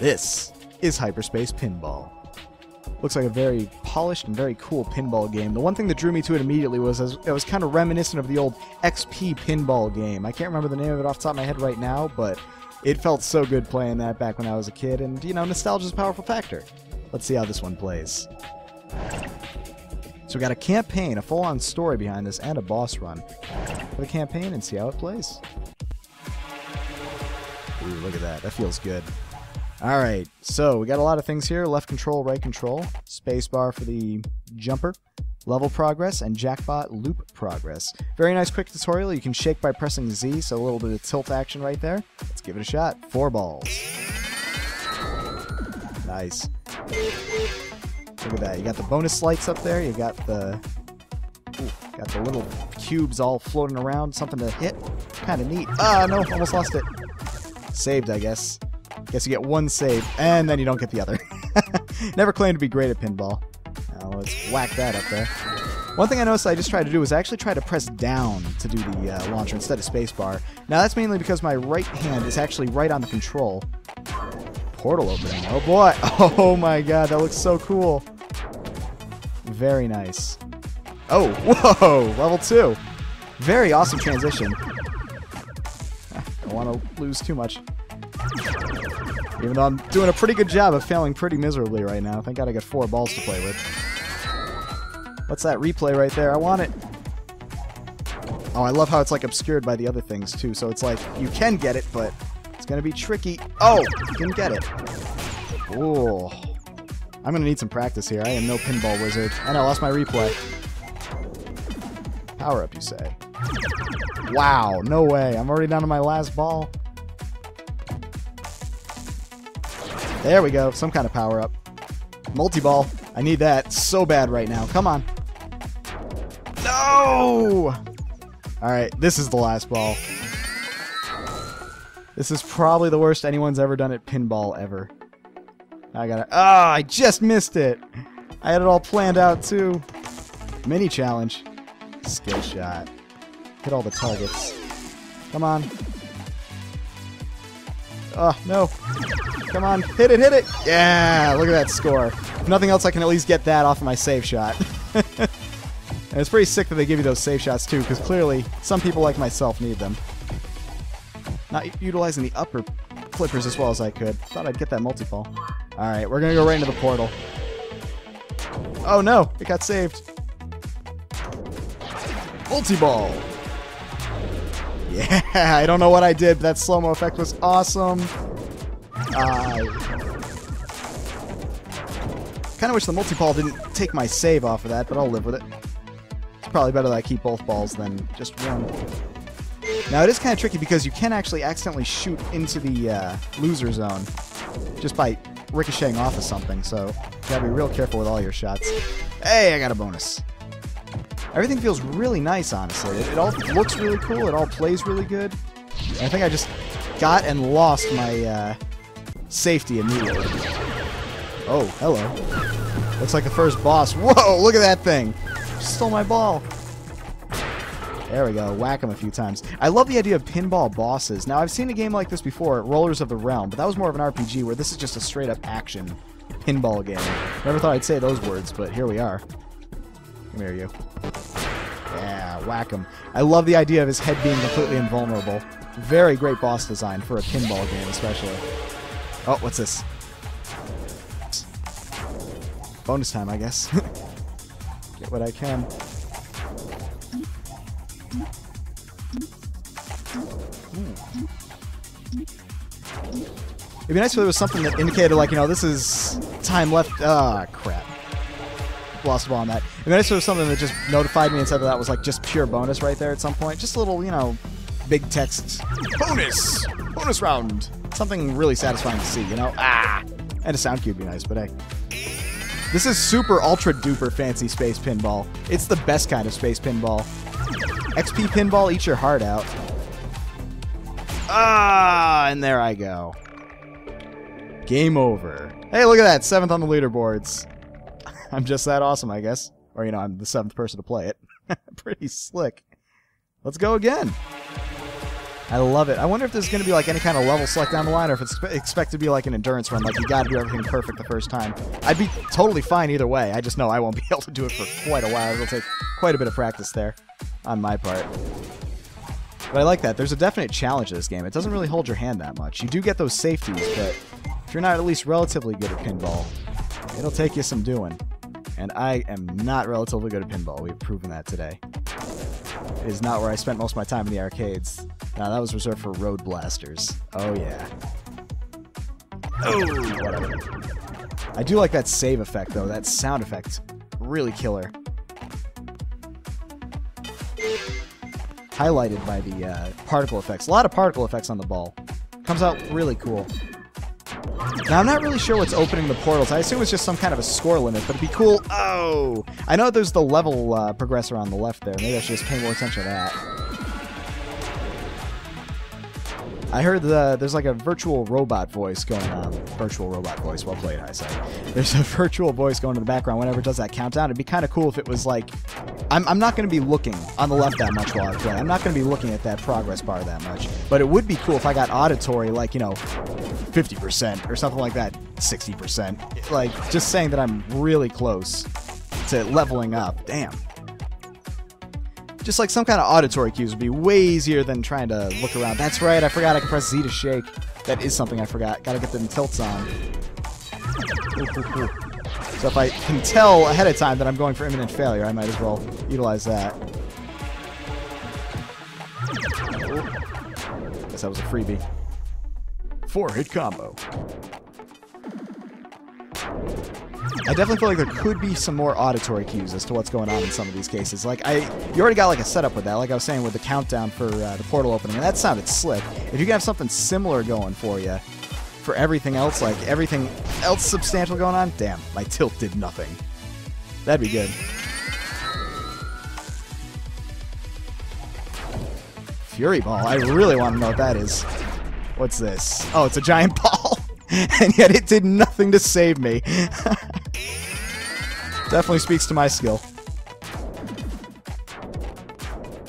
This is Hyperspace Pinball. Looks like a very polished and very cool pinball game. The one thing that drew me to it immediately was it was kind of reminiscent of the old XP pinball game. I can't remember the name of it off the top of my head right now, but it felt so good playing that back when I was a kid, and, you know, nostalgia is a powerful factor. Let's see how this one plays. So we got a campaign, a full-on story behind this, and a boss run. For the campaign and see how it plays. Ooh, look at that. That feels good. Alright, so we got a lot of things here. Left control, right control, spacebar for the jumper, level progress, and jackpot loop progress. Very nice quick tutorial. You can shake by pressing Z, so a little bit of tilt action right there. Let's give it a shot. 4 balls. Nice. Look at that. You got the bonus lights up there. You got the little cubes all floating around. Something to hit. Kind of neat. Ah, no. Almost lost it. Saved, I guess. Guess you get one save, and then you don't get the other. Never claimed to be great at pinball. Now let's whack that up there. One thing I noticed I just tried to do is I actually try to press down to do the launcher instead of spacebar. Now that's mainly because my right hand is actually right on the control. Portal opening. Oh boy. Oh my god, that looks so cool. Very nice. Oh, whoa! Level 2. Very awesome transition. Don't want to lose too much. Even though I'm doing a pretty good job of failing pretty miserably right now. Thank God I got 4 balls to play with. What's that replay right there? I want it. Oh, I love how it's like obscured by the other things too. So it's like you can get it, but it's going to be tricky. Oh, you didn't get it. Ooh. I'm going to need some practice here. I am no pinball wizard. And I lost my replay. Power up, you say? Wow, no way. I'm already down to my last ball. There we go. Some kind of power up. Multi-ball. I need that so bad right now. Come on. No! Alright, this is the last ball. This is probably the worst anyone's ever done at pinball ever. I gotta... Ah, I just missed it! I had it all planned out, too. Mini challenge. Skill shot. Hit all the targets. Come on. Oh, no. Come on. Hit it, hit it! Yeah, look at that score. If nothing else, I can at least get that off of my save shot. And it's pretty sick that they give you those save shots, too, because clearly some people like myself need them. Not utilizing the upper flippers as well as I could. Thought I'd get that multi-ball. Alright, we're gonna go right into the portal. Oh no, it got saved. Multi-ball. Yeah, I don't know what I did, but that slow-mo effect was awesome. Kind of wish the multi-ball didn't take my save off of that, but I'll live with it. It's probably better that I keep both balls than just one. Now, it is kind of tricky because you can actually accidentally shoot into the loser zone just by ricocheting off of something, so you gotta be real careful with all your shots. Hey, I got a bonus. Everything feels really nice, honestly. It all looks really cool, it all plays really good. And I think I just got and lost my safety immediately. Oh, hello. Looks like the first boss. Whoa, look at that thing! Stole my ball. There we go. Whack him a few times. I love the idea of pinball bosses. Now, I've seen a game like this before, Rollers of the Realm, but that was more of an RPG, where this is just a straight-up action pinball game. Never thought I'd say those words, but here we are. Come here, you. Yeah, whack him. I love the idea of his head being completely invulnerable. Very great boss design for a pinball game, especially. Oh, what's this? Bonus time, I guess. Get what I can. It'd be nice if there was something that indicated, like, you know, this is time left. Ah, crap. Lost the ball on that. It'd be nice if there was something that just notified me and said that was, like, just pure bonus right there at some point. Just a little, you know, big text. Bonus! Bonus round! Something really satisfying to see, you know? Ah! And a sound cube would be nice, but hey. This is super ultra-duper fancy space pinball. It's the best kind of space pinball. XP pinball, eat your heart out. Ah, and there I go. Game over. Hey, look at that. 7th on the leaderboards. I'm just that awesome, I guess. Or, you know, I'm the 7th person to play it. Pretty slick. Let's go again. I love it. I wonder if there's going to be like any kind of level select down the line, or if it's expected to be like an endurance run, like you got to do everything perfect the first time. I'd be totally fine either way. I just know I won't be able to do it for quite a while. It'll take quite a bit of practice there on my part. But I like that. There's a definite challenge to this game. It doesn't really hold your hand that much. You do get those safeties, but if you're not at least relatively good at pinball, it'll take you some doing. And I am not relatively good at pinball. We've proven that today. It is not where I spent most of my time in the arcades. Now, that was reserved for road blasters. Oh, yeah. Oh, whatever. I do like that save effect, though. That sound effect. Really killer. Highlighted by the particle effects. A lot of particle effects on the ball. Comes out really cool. Now, I'm not really sure what's opening the portals. I assume it's just some kind of a score limit, but it'd be cool. Oh! I know there's the level progressor on the left there. Maybe I should just pay more attention to that. I heard there's like a virtual robot voice going on. Virtual robot voice. Well played, Highsight. There's a virtual voice going in the background whenever it does that countdown. It'd be kind of cool if it was like... I'm not going to be looking on the left that much while I play. I'm not going to be looking at that progress bar that much. But it would be cool if I got auditory, like, you know, 50% or something like that. 60%. Like, just saying that I'm really close to leveling up. Damn. Just like some kind of auditory cues would be way easier than trying to look around. That's right, I forgot I can press Z to shake. That is something I forgot. Gotta get them tilts on. Ooh. So if I can tell ahead of time that I'm going for imminent failure, I might as well utilize that. Guess that was a freebie. 4-hit combo. I definitely feel like there could be some more auditory cues as to what's going on in some of these cases. Like, you already got like a setup with that, like I was saying with the countdown for the portal opening, and that sounded slick. If you can have something similar going for you, for everything else, like everything else substantial going on, damn, my tilt did nothing. That'd be good. Fury Ball, I really want to know what that is. What's this? Oh, it's a giant ball. And yet it did nothing to save me. Definitely speaks to my skill.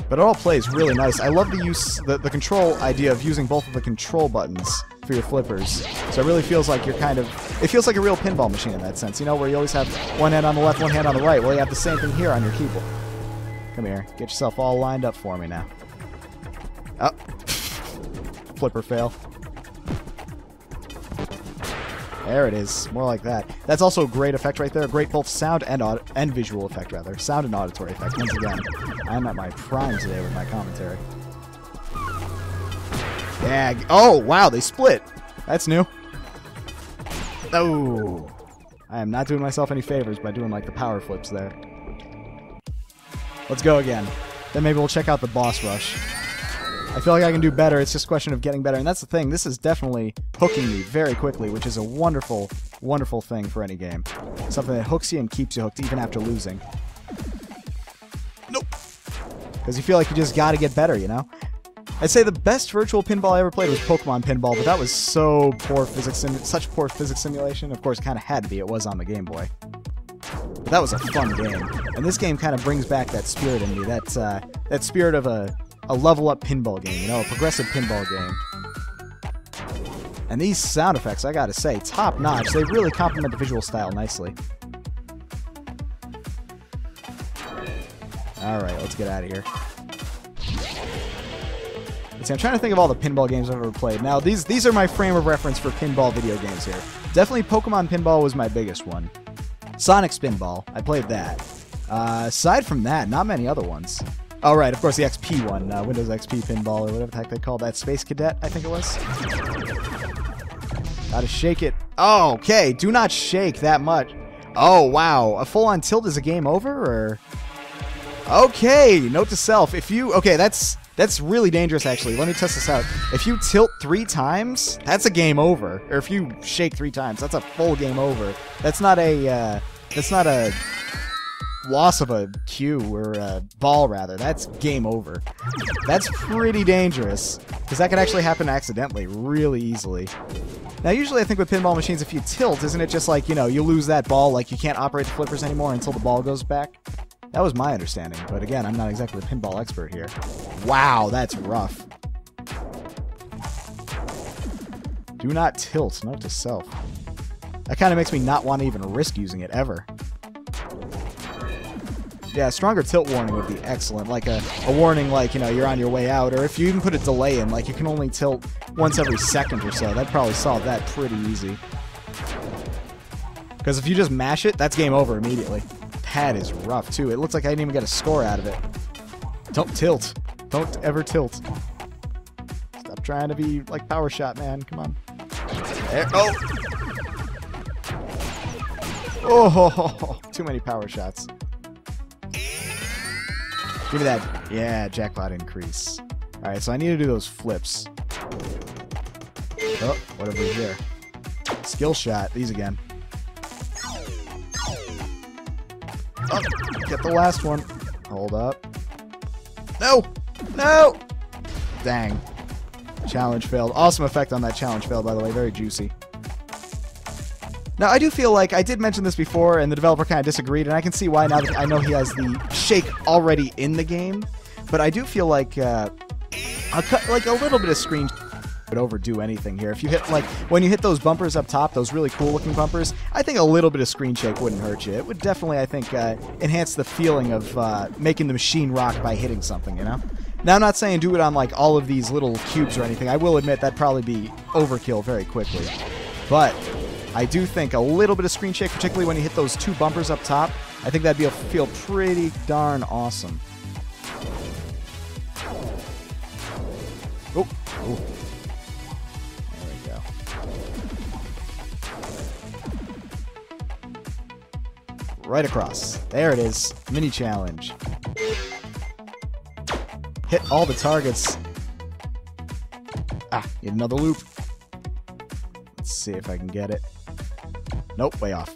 But it all plays really nice. I love the use, the control idea of using both of the control buttons for your flippers. So it really feels like you're kind of... It feels like a real pinball machine in that sense, you know, where you always have one hand on the left, one hand on the right. Well, you have the same thing here on your keyboard. Come here. Get yourself all lined up for me now. Oh. Flipper fail. There it is. More like that. That's also a great effect right there. A great both sound and visual effect, rather. Sound and auditory effect. Once again, I'm at my prime today with my commentary. Yeah. Oh, wow. They split. That's new. Oh. I am not doing myself any favors by doing, like, the power flips there. Let's go again. Then maybe we'll check out the boss rush. I feel like I can do better. It's just a question of getting better. And that's the thing. This is definitely hooking me very quickly, which is a wonderful, wonderful thing for any game. Something that hooks you and keeps you hooked even after losing. Nope. Because you feel like you just got to get better, you know? I'd say the best virtual pinball I ever played was Pokemon Pinball, but that was so poor physics, such poor physics simulation. Of course, it kind of had to be. It was on the Game Boy. But that was a fun game. And this game kind of brings back that spirit in me. That spirit of a level-up pinball game, you know, a progressive pinball game. And these sound effects, I gotta say, top-notch. They really complement the visual style nicely. Alright, let's get out of here. Let's see, I'm trying to think of all the pinball games I've ever played. Now, these are my frame of reference for pinball video games here. Definitely Pokemon Pinball was my biggest one. Sonic Spinball, I played that. Aside from that, not many other ones. Oh, right, of course, the XP one, Windows XP Pinball, or whatever the heck they call that. Space Cadet, I think it was. Gotta shake it. Oh, okay, do not shake that much. Oh, wow, a full-on tilt is a game over, or... Okay, note to self, if you... Okay, that's really dangerous, actually. Let me test this out. If you tilt 3 times, that's a game over. Or if you shake 3 times, that's a full game over. That's not a loss of a cue, or a ball, rather. That's game over. That's pretty dangerous, because that could actually happen accidentally really easily. Now, usually I think with pinball machines, if you tilt, isn't it just like, you know, you lose that ball, like you can't operate the flippers anymore until the ball goes back? That was my understanding, but again, I'm not exactly a pinball expert here. Wow, that's rough. Do not tilt. Note to self. That kind of makes me not want to even risk using it ever. Yeah, a stronger tilt warning would be excellent. Like a warning like, you know, you're on your way out. Or if you even put a delay in, like you can only tilt once every second or so. That'd probably solve that pretty easy. Because if you just mash it, that's game over immediately. That is rough, too. It looks like I didn't even get a score out of it. Don't tilt. Don't ever tilt. Stop trying to be like Power Shot, man. Come on. There. Oh! Oh, too many Power Shots. Give me that. Yeah, jackpot increase. Alright, so I need to do those flips. Oh, what have we here? Skill shot. These again. Oh, get the last one. Hold up. No! No! Dang. Challenge failed. Awesome effect on that challenge failed, by the way. Very juicy. Now, I do feel like, I did mention this before, and the developer kind of disagreed, and I can see why now that I know he has the shake already in the game, but I do feel like, a little bit of screen would overdo anything here. If you hit, like, when you hit those bumpers up top, those really cool-looking bumpers, I think a little bit of screen shake wouldn't hurt you. It would definitely, I think, enhance the feeling of making the machine rock by hitting something, you know? Now, I'm not saying do it on, like, all of these little cubes or anything. I will admit that'd probably be overkill very quickly. But I do think a little bit of screen shake, particularly when you hit those two bumpers up top, I think that'd feel pretty darn awesome. Oh, oh. There we go. Right across. There it is. Mini challenge. Hit all the targets. Ah, get another loop. Let's see if I can get it. Nope, way off.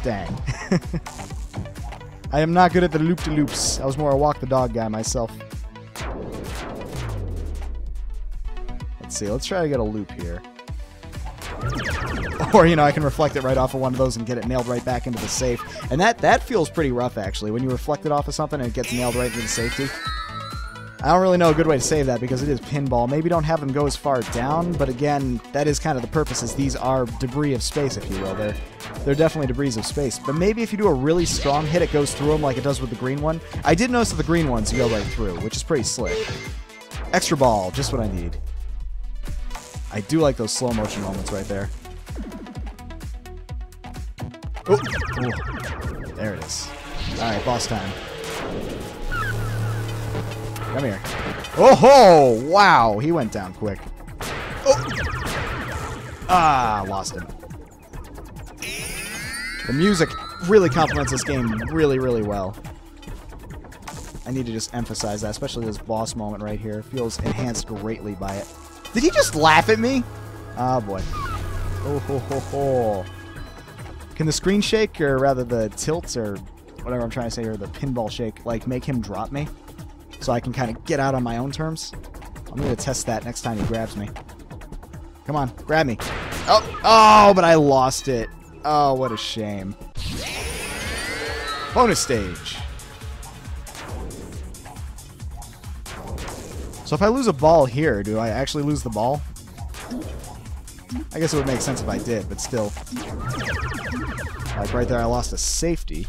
Dang. I am not good at the loop-de-loops. I was more a walk-the-dog guy myself. Let's see, let's try to get a loop here. Or, you know, I can reflect it right off of one of those and get it nailed right back into the safe. And that feels pretty rough, actually, when you reflect it off of something and it gets nailed right into the safety. I don't really know a good way to save that because it is pinball. Maybe don't have them go as far down, but again, that is kind of the purpose, is these are debris of space, if you will. They're definitely debris of space. But maybe if you do a really strong hit, it goes through them like it does with the green one. I did notice that the green ones go right through, which is pretty slick. Extra ball, just what I need. I do like those slow motion moments right there. Oh, there it is. Alright, boss time. Come here. Oh ho! Wow, he went down quick. Oh! Ah, lost him. The music really complements this game really, really well. I need to just emphasize that, especially this boss moment right here. It feels enhanced greatly by it. Did he just laugh at me? Oh boy. Oh ho ho ho. Can the screen shake, or rather the tilts, or whatever I'm trying to say here, the pinball shake, like make him drop me? So I can kind of get out on my own terms? I'm going to test that next time he grabs me. Come on, grab me. Oh, but I lost it. Oh, what a shame. Bonus stage. So if I lose a ball here, do I actually lose the ball? I guess it would make sense if I did, but still. Like right there, I lost a safety.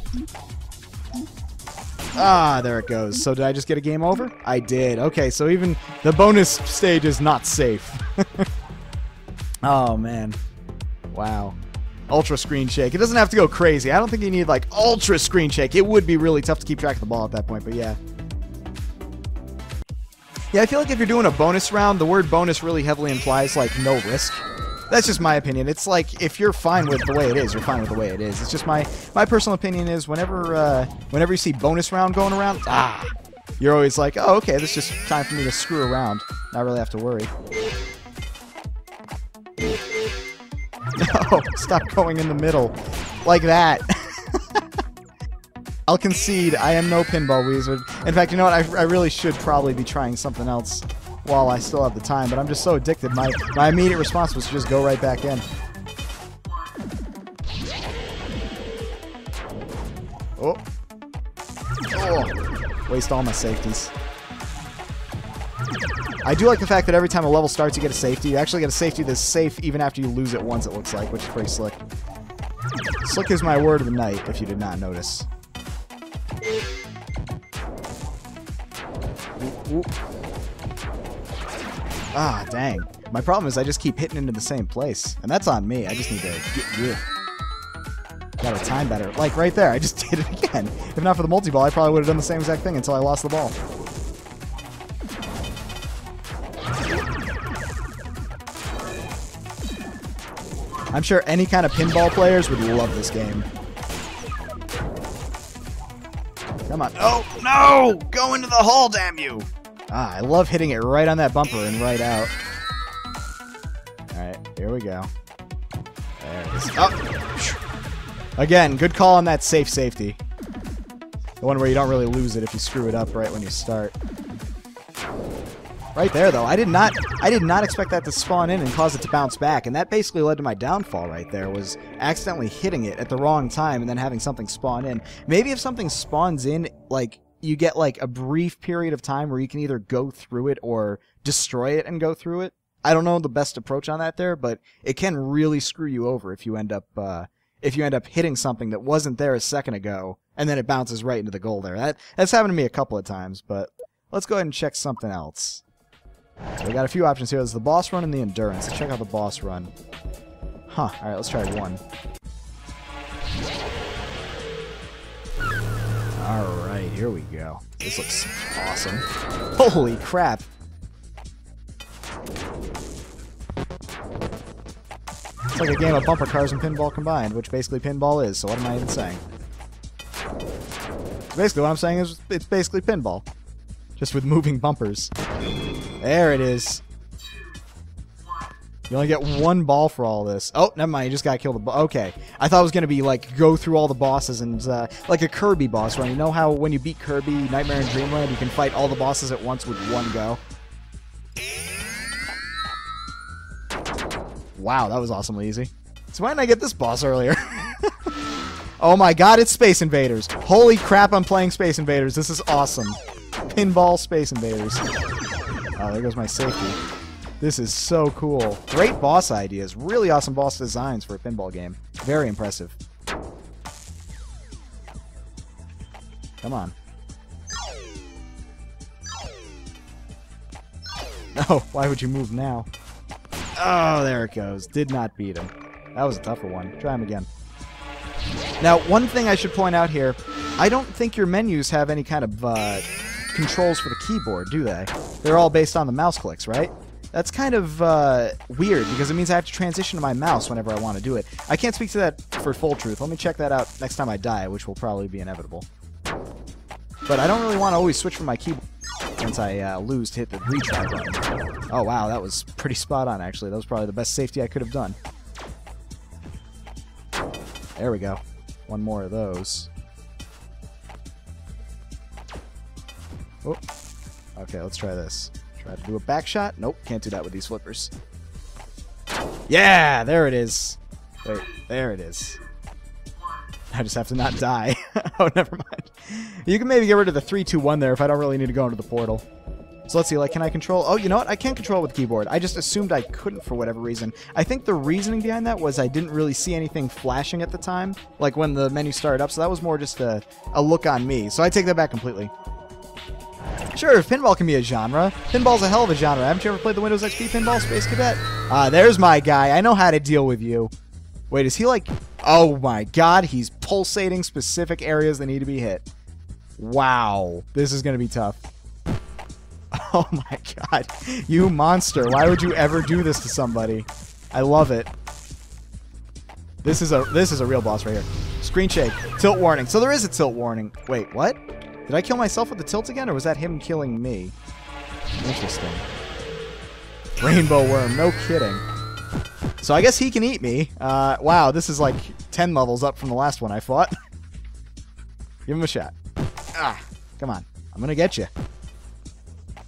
Ah, there it goes. So did I just get a game over? I did. Okay, so even the bonus stage is not safe. Oh, man. Wow. Ultra screen shake. It doesn't have to go crazy. I don't think you need, like, ultra screen shake. It would be really tough to keep track of the ball at that point, but yeah. Yeah, I feel like if you're doing a bonus round, the word bonus really heavily implies, like, no risk. That's just my opinion. It's like, if you're fine with the way it is, you're fine with the way it is. It's just my personal opinion is whenever you see bonus round going around, you're always like, oh, okay, this is just time for me to screw around. Not really have to worry. No, stop going in the middle. Like that. I'll concede, I am no pinball wizard. In fact, you know what? I really should probably be trying something else while I still have the time, but I'm just so addicted. My immediate response was to just go right back in. Oh. Oh. Waste all my safeties. I do like the fact that every time a level starts, you get a safety. You actually get a safety that's safe even after you lose it once, it looks like, which is pretty slick. Slick is my word of the night, if you did not notice. Ooh, ooh. Ah, dang. My problem is I just keep hitting into the same place. And that's on me. I just need to get... Gotta time better. Like, right there. I just did it again. If not for the multi-ball, I probably would have done the same exact thing until I lost the ball. I'm sure any kind of pinball players would love this game. Come on. Oh, no! Go into the hole, damn you! Ah, I love hitting it right on that bumper and right out. Alright, here we go. There it is. Oh! Again, good call on that safe safety. The one where you don't really lose it if you screw it up right when you start. Right there, though. I did not expect that to spawn in and cause it to bounce back, and that basically led to my downfall right there, was accidentally hitting it at the wrong time and then having something spawn in. Maybe if something spawns in, like, you get, like, a brief period of time where you can either go through it or destroy it and go through it. I don't know the best approach on that there, but it can really screw you over if you end up hitting something that wasn't there a second ago, and then it bounces right into the goal there. That's happened to me a couple of times, but let's go ahead and check something else. So we got a few options here. There's the boss run and the endurance. Let's check out the boss run. Huh. Alright, let's try one. Alright, here we go. This looks awesome. Holy crap. It's like a game of bumper cars and pinball combined, which basically pinball is, so what am I even saying? Basically what I'm saying is it's basically pinball. Just with moving bumpers. There it is. You only get one ball for all this. Oh, never mind. You just got to kill the okay. I thought it was going to be, like, go through all the bosses and, like a Kirby boss run. You know how when you beat Kirby, Nightmare in Dreamland, you can fight all the bosses at once with one go? Wow, that was awesomely easy. So why didn't I get this boss earlier? Oh my god, it's Space Invaders. Holy crap, I'm playing Space Invaders. This is awesome. Pinball Space Invaders. Oh, there goes my safety. This is so cool. Great boss ideas. Really awesome boss designs for a pinball game. Very impressive. Come on. No, why would you move now? Oh, there it goes. Did not beat him. That was a tougher one. Try him again. Now, one thing I should point out here, I don't think your menus have any kind of controls for the keyboard, do they? They're all based on the mouse clicks, right? That's kind of weird, because it means I have to transition to my mouse whenever I want to do it. I can't speak to that for full truth. Let me check that out next time I die, which will probably be inevitable. But I don't really want to always switch from my keyboard once I lose to hit the retry button. Oh, wow, that was pretty spot on, actually. That was probably the best safety I could have done. There we go. One more of those. Oh. Okay, let's try this. Try to do a back shot. Nope, can't do that with these flippers. Yeah, there it is. Wait, there it is. I just have to not die. Oh, never mind. You can maybe get rid of the 3, 2, 1 there if I don't really need to go into the portal. So let's see, like, can I control... Oh, you know what? I can control with the keyboard. I just assumed I couldn't for whatever reason. I think the reasoning behind that was I didn't really see anything flashing at the time, like when the menu started up, so that was more just a look on me. So I take that back completely. Sure, if pinball can be a genre, pinball's a hell of a genre. Haven't you ever played the Windows XP Pinball Space Cadet? There's my guy. I know how to deal with you. Wait, is he like... Oh my god, he's pulsating specific areas that need to be hit. Wow. This is going to be tough. Oh my god. You monster. Why would you ever do this to somebody? I love it. This is a real boss right here. Screen shake. Tilt warning. So there is a tilt warning. Wait, what? Did I kill myself with the tilt again, or was that him killing me? Interesting. Rainbow worm. No kidding. So I guess he can eat me. Wow, this is like 10 levels up from the last one I fought. Give him a shot. Ah, come on. I'm going to get you.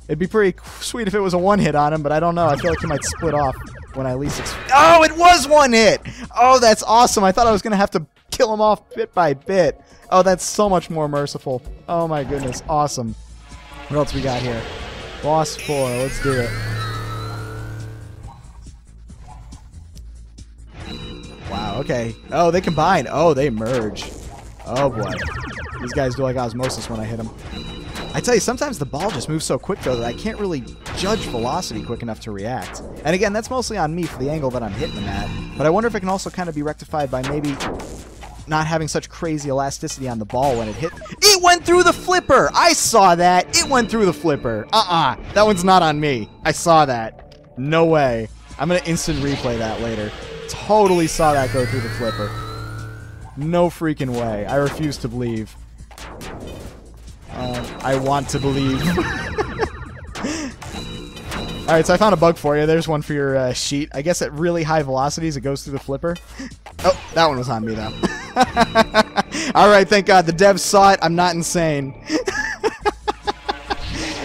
It'd be pretty sweet if it was a one-hit on him, but I don't know. I feel like he might split off when I least expect. Oh, it was one hit! Oh, that's awesome. I thought I was going to have to kill him off bit by bit. Oh, that's so much more merciful. Oh, my goodness. Awesome. What else we got here? Boss 4, let's do it. Wow, okay. Oh, they combine. Oh, they merge. Oh, boy. These guys do like osmosis when I hit them. I tell you, sometimes the ball just moves so quick, though, that I can't really judge velocity quick enough to react. And again, that's mostly on me for the angle that I'm hitting them at. But I wonder if it can also kind of be rectified by maybe not having such crazy elasticity on the ball when it hit. It went through the flipper! I saw that! It went through the flipper. That one's not on me. I saw that. No way. I'm going to instant replay that later. Totally saw that go through the flipper. No freaking way. I refuse to believe. I want to believe. Alright, so I found a bug for you. There's one for your sheet. I guess at really high velocities, it goes through the flipper. Oh, that one was on me, though. Alright, thank God. The devs saw it. I'm not insane.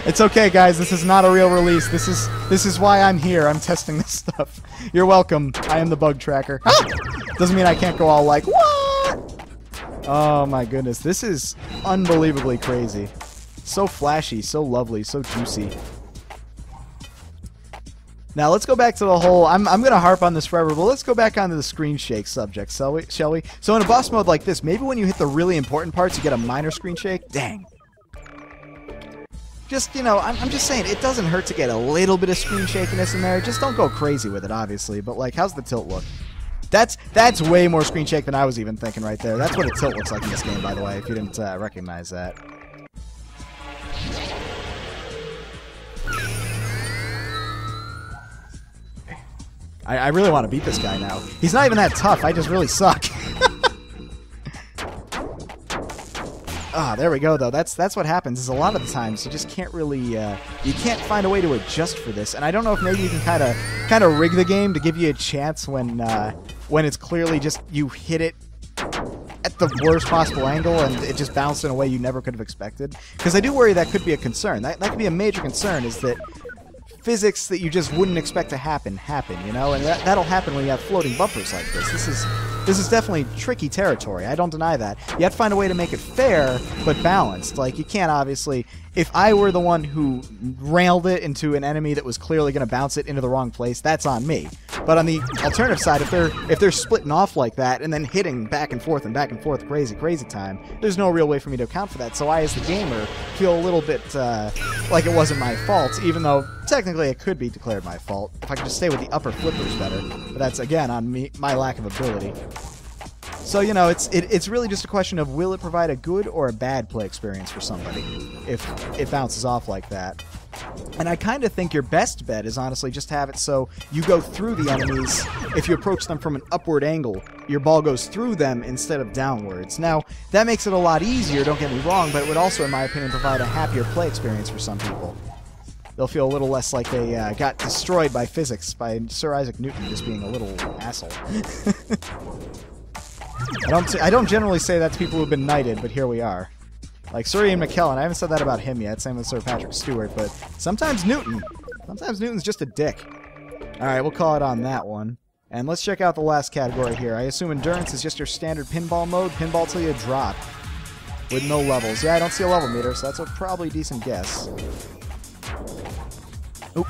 It's okay, guys. This is not a real release. This is why I'm here. I'm testing this stuff. You're welcome. I am the bug tracker. Doesn't mean I can't go all like, what? Oh, my goodness. This is unbelievably crazy. So flashy, so lovely, so juicy. Now, let's go back to the whole... I'm going to harp on this forever, but let's go back onto the screen shake subject, shall we? So in a boss mode like this, maybe when you hit the really important parts, you get a minor screen shake? Dang. Just, you know, I'm just saying, it doesn't hurt to get a little bit of screen shakiness in there. Just don't go crazy with it, obviously. But, like, how's the tilt look? That's way more screen shake than I was even thinking right there. That's what a tilt looks like in this game, by the way, if you didn't recognize that. I really want to beat this guy now. He's not even that tough. I just really suck. There we go, though. That's what happens, is a lot of the times you just can't really, you can't find a way to adjust for this. And I don't know if maybe you can kind of rig the game to give you a chance when it's clearly just you hit it at the worst possible angle and it just bounced in a way you never could have expected. Because I do worry that could be a concern. That could be a major concern, is that physics that you just wouldn't expect to happen, you know? And that'll happen when you have floating bumpers like this. This is definitely tricky territory. I don't deny that. You have to find a way to make it fair, but balanced. Like, you can't, obviously... If I were the one who railed it into an enemy that was clearly going to bounce it into the wrong place, that's on me. But on the alternative side, if they're splitting off like that and then hitting back and forth, crazy time, there's no real way for me to account for that. So I, as the gamer, feel a little bit like it wasn't my fault, even though technically it could be declared my fault if I could just stay with the upper flippers better. But that's, again, on me, my lack of ability. So, you know, it's really just a question of, will it provide a good or a bad play experience for somebody if it bounces off like that. And I kind of think your best bet is honestly just have it so you go through the enemies. If you approach them from an upward angle, your ball goes through them instead of downwards. Now, that makes it a lot easier, don't get me wrong, but it would also, in my opinion, provide a happier play experience for some people. They'll feel a little less like they got destroyed by physics, by Sir Isaac Newton just being a little asshole. I don't generally say that to people who've been knighted, but here we are. Like Sir Ian McKellen, I haven't said that about him yet, same with Sir Patrick Stewart, but sometimes Newton's just a dick. Alright, we'll call it on that one. And let's check out the last category here. I assume Endurance is just your standard pinball mode, pinball till you drop, with no levels. Yeah, I don't see a level meter, so that's a probably decent guess. Oop.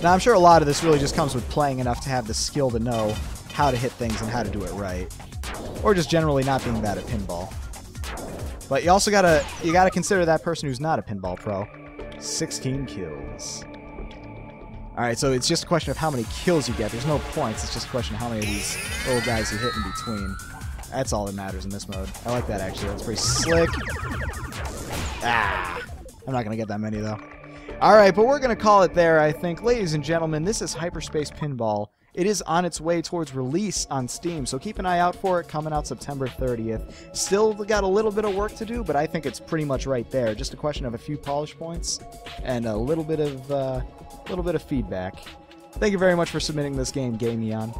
Now, I'm sure a lot of this really just comes with playing enough to have the skill to know how to hit things and how to do it right. Or just generally not being bad at pinball. But you also gotta consider that person who's not a pinball pro. 16 kills. Alright, so it's just a question of how many kills you get. There's no points, it's just a question of how many of these little guys you hit in between. That's all that matters in this mode. I like that, actually. That's pretty slick. I'm not gonna get that many, though. Alright, but we're gonna call it there, I think. Ladies and gentlemen, this is Hyperspace Pinball. It is on its way towards release on Steam, so keep an eye out for it, coming out September 30th. Still got a little bit of work to do, but I think it's pretty much right there. Just a question of a few polish points and a little bit of feedback. Thank you very much for submitting this game, Gay Neon.